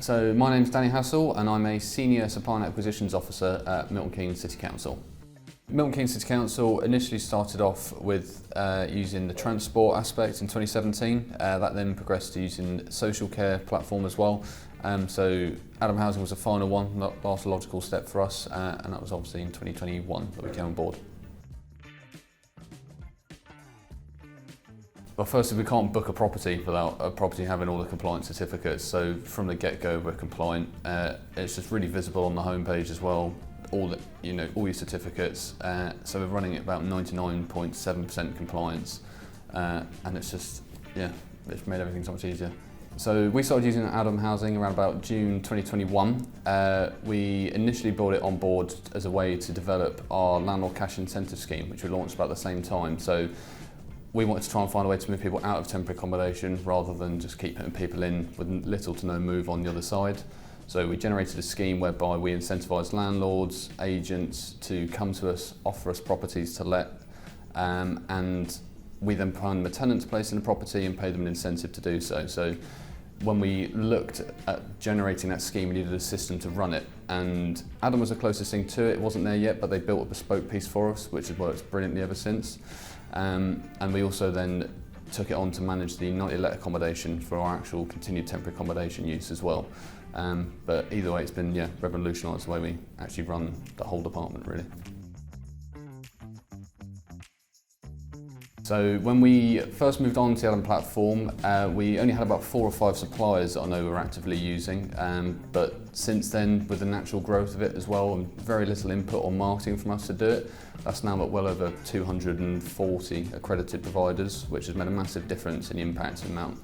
So my name's Danny Hassel and I'm a Senior Supply and Acquisitions Officer at Milton Keynes City Council. Milton Keynes City Council initially started off with using the transport aspect in 2017. That then progressed to using social care platform as well. So Adam Housing was the final one, the last logical step for us, and that was obviously in 2021 that we came on board. Well, firstly, we can't book a property without a property having all the compliance certificates. So from the get-go, we're compliant. It's just really visible on the homepage as well. All your certificates. So we're running at about 99.7% compliance, and it's just, it's made everything so much easier. So we started using Adam Housing around about June 2021. We initially brought it on board as a way to develop our landlord cash incentive scheme, which we launched about the same time. So we wanted to try and find a way to move people out of temporary accommodation rather than just keep putting people in with little to no move on the other side. So we generated a scheme whereby we incentivised landlords, agents to come to us, offer us properties to let, and we then find the tenants placing the property and pay them an incentive to do so. So when we looked at generating that scheme, we needed a system to run it, and Adam was the closest thing to it. It wasn't there yet, but they built a bespoke piece for us, which has worked brilliantly ever since. And we also then took it on to manage the nightly let accommodation for our actual continued temporary accommodation use as well. But either way, it's been revolutionised the way we actually run the whole department, really. So when we first moved on to the Adam platform, we only had about 4 or 5 suppliers that I know we're actively using, but since then, with the natural growth of it as well, and very little input or marketing from us to do it, that's now at well over 240 accredited providers, which has made a massive difference in the impact amount.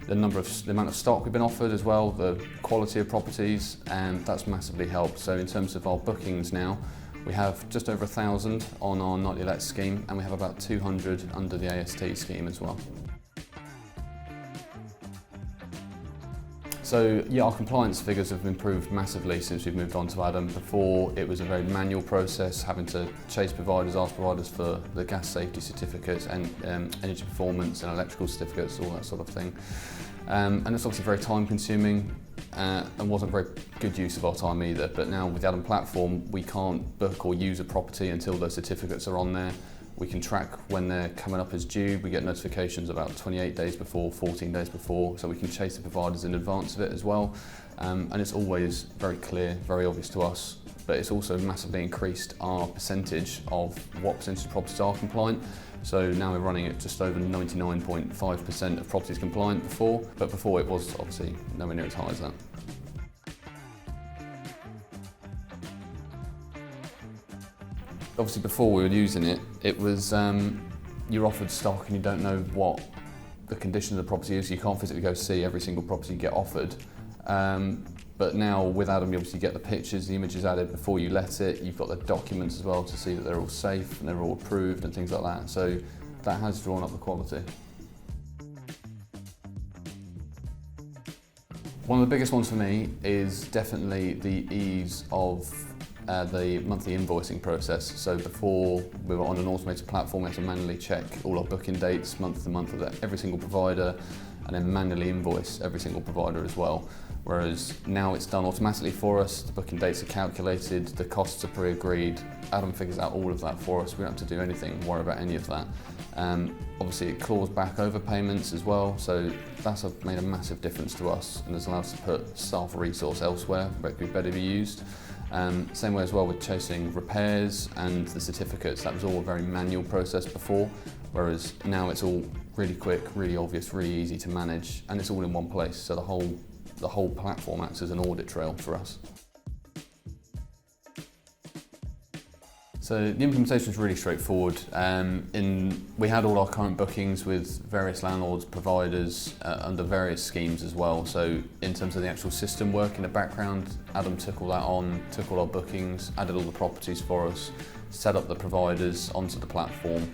The amount of stock we've been offered as well, the quality of properties, and that's massively helped. So in terms of our bookings now, we have just over 1,000 on our nightly let scheme, and we have about 200 under the AST scheme as well. So our compliance figures have improved massively since we've moved on to Adam. Before, it was a very manual process, having to chase providers, ask providers for the gas safety certificates and energy performance and electrical certificates, all that sort of thing. And it's obviously very time consuming and wasn't very good use of our time either. But now with the Adam platform, we can't book or use a property until those certificates are on there. We can track when they're coming up as due. We get notifications about 28 days before, 14 days before, so we can chase the providers in advance of it as well. And it's always very clear, very obvious to us, but it's also massively increased our percentage of what percentage of properties are compliant. So now we're running at just over 99.5% of properties compliant but before it was obviously nowhere near as high as that. Obviously before we were using it, it was you're offered stock and you don't know what the condition of the property is, so you can't physically go see every single property you get offered. But now with Adam, you obviously get the pictures, the images added before you let it. You've got the documents as well to see that they're all safe and they're all approved and things like that. So that has drawn up the quality. One of the biggest ones for me is definitely the ease of the monthly invoicing process. So before we were on an automated platform, we had to manually check all our booking dates month to month with every single provider and then manually invoice every single provider as well. Whereas now it's done automatically for us, the booking dates are calculated, the costs are pre-agreed. Adam figures out all of that for us. We don't have to do anything, worry about any of that. Obviously it claws back overpayments as well, so that's made a massive difference to us and has allowed us to put staff resource elsewhere where it could better be used. Same way as well with chasing repairs and the certificates. That was all a very manual process before, whereas now it's all really quick, really obvious, really easy to manage, and it's all in one place. So the whole platform acts as an audit trail for us. So the implementation is really straightforward. We had all our current bookings with various landlords, providers under various schemes as well. So in terms of the actual system work in the background, Adam took all that on, took all our bookings, added all the properties for us, set up the providers onto the platform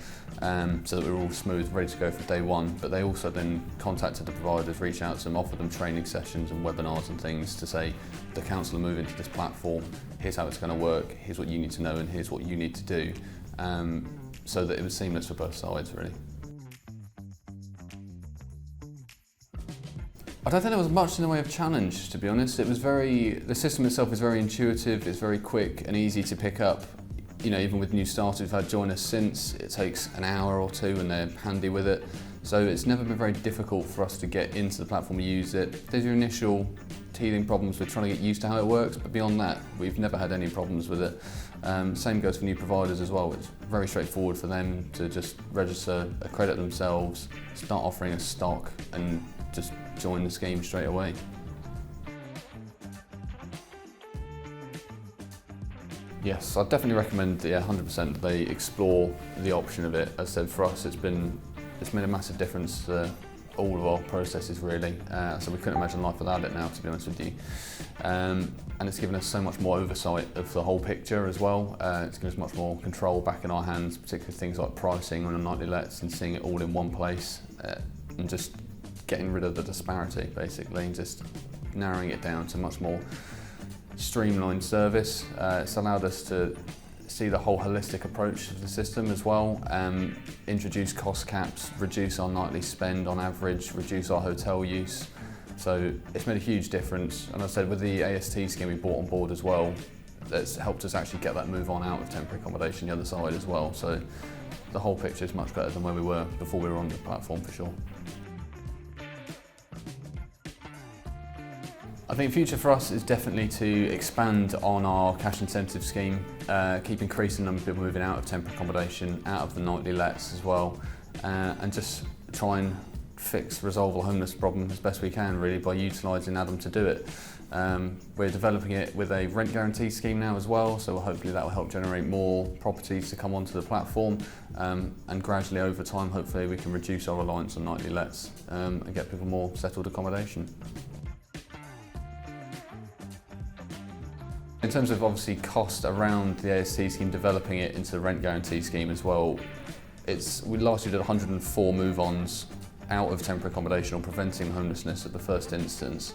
so that we were all smooth, ready to go for day one. But they also then contacted the providers, reached out to them, offered them training sessions and webinars and things to say, the council are moving to this platform, here's how it's going to work, here's what you need to know and here's what you need to do. So that it was seamless for both sides, really. I don't think there was much in the way of challenge, to be honest. The system itself is very intuitive, it's very quick and easy to pick up. You know, even with new starters who've had join us since, it takes an hour or two and they're handy with it. So it's never been very difficult for us to get into the platform and use it. There's your initial teething problems with trying to get used to how it works, but beyond that, we've never had any problems with it. Same goes for new providers as well. It's very straightforward for them to just register, accredit themselves, start offering us stock and just join the scheme straight away. Yes, I'd definitely recommend, 100% they explore the option of it. As I said, for us it's made a massive difference to all of our processes really, so we couldn't imagine life without it now, to be honest with you. And it's given us so much more oversight of the whole picture as well. It's given us much more control back in our hands, particularly things like pricing on a nightly lets and seeing it all in one place, and just getting rid of the disparity basically, and just narrowing it down to much more streamlined service. It's allowed us to see the whole holistic approach of the system as well, introduce cost caps, reduce our nightly spend on average, reduce our hotel use. So it's made a huge difference, and as I said, with the AST scheme we brought on board as well, that's helped us actually get that move on out of temporary accommodation the other side as well. So the whole picture is much better than where we were before we were on the platform, for sure. I think the future for us is definitely to expand on our cash incentive scheme, keep increasing the number of people moving out of temporary accommodation, out of the nightly lets as well, and just try and resolve the homeless problem as best we can really by utilising Adam to do it. We're developing it with a rent guarantee scheme now as well, so hopefully that will help generate more properties to come onto the platform, and gradually over time hopefully we can reduce our reliance on nightly lets and get people more settled accommodation. In terms of obviously cost around the AST scheme, developing it into the rent guarantee scheme as well, we last year did 104 move-ons out of temporary accommodation or preventing homelessness at the first instance.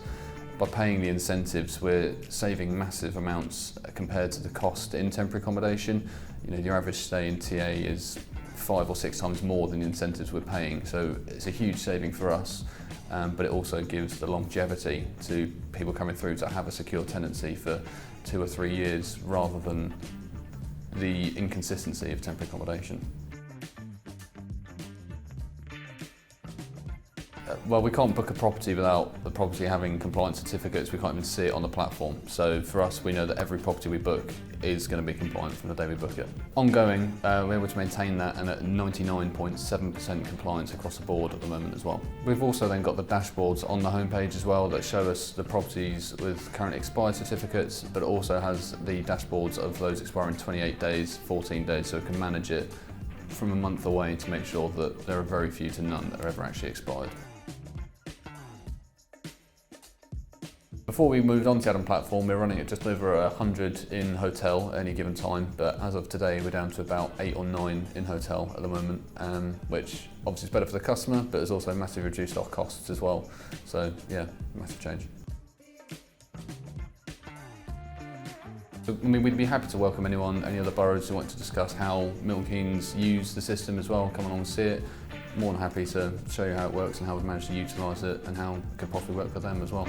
By paying the incentives, we're saving massive amounts compared to the cost in temporary accommodation. You know, your average stay in TA is 5 or 6 times more than the incentives we're paying, so it's a huge saving for us. But it also gives the longevity to people coming through to have a secure tenancy for 2 or 3 years rather than the inconsistency of temporary accommodation. Well, we can't book a property without the property having compliance certificates. We can't even see it on the platform. So for us, we know that every property we book is going to be compliant from the day we book it. Ongoing, we're able to maintain that, and at 99.7% compliance across the board at the moment as well. We've also then got the dashboards on the homepage as well that show us the properties with current expired certificates, but it also has the dashboards of those expiring 28 days, 14 days, so we can manage it from a month away to make sure that there are very few to none that are ever actually expired. Before we moved on to the Adam platform, we were running at just over 100 in hotel at any given time, but as of today we're down to about 8 or 9 in hotel at the moment, which obviously is better for the customer, but has also massively reduced our costs as well. So yeah, massive change. I mean, we'd be happy to welcome any other boroughs who want to discuss how Milton Keynes use the system as well, come along and see it. More than happy to show you how it works and how we've managed to utilise it and how it could possibly work for them as well.